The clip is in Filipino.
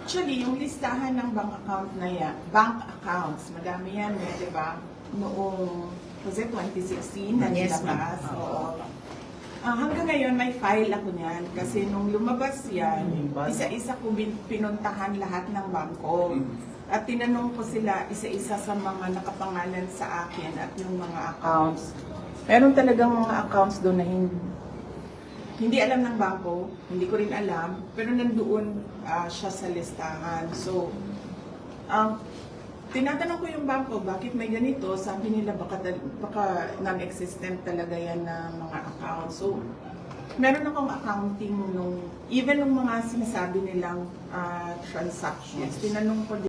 Actually, yung listahan ng bank account na yan, bank accounts, madami yan, di ba? Noong, was it 2016 na Yes, nilabas? ma'am. Oo. Hanggang ngayon, may file ako niyan. Kasi nung lumabas yan, isa-isa ko pinuntahan lahat ng bangko. At tinanong ko sila isa-isa sa mga nakapangalan sa akin at yung mga accounts. Meron talagang mga accounts doon na hindi alam ng bangko, hindi ko rin alam, pero nandoon siya sa listahan. So, tinatanong ko yung bangko, bakit may ganito? Sabi nila baka non-existent talaga yan na mga account. So, meron akong accounting even nung mga sinasabi nilang transactions. Tinanong ko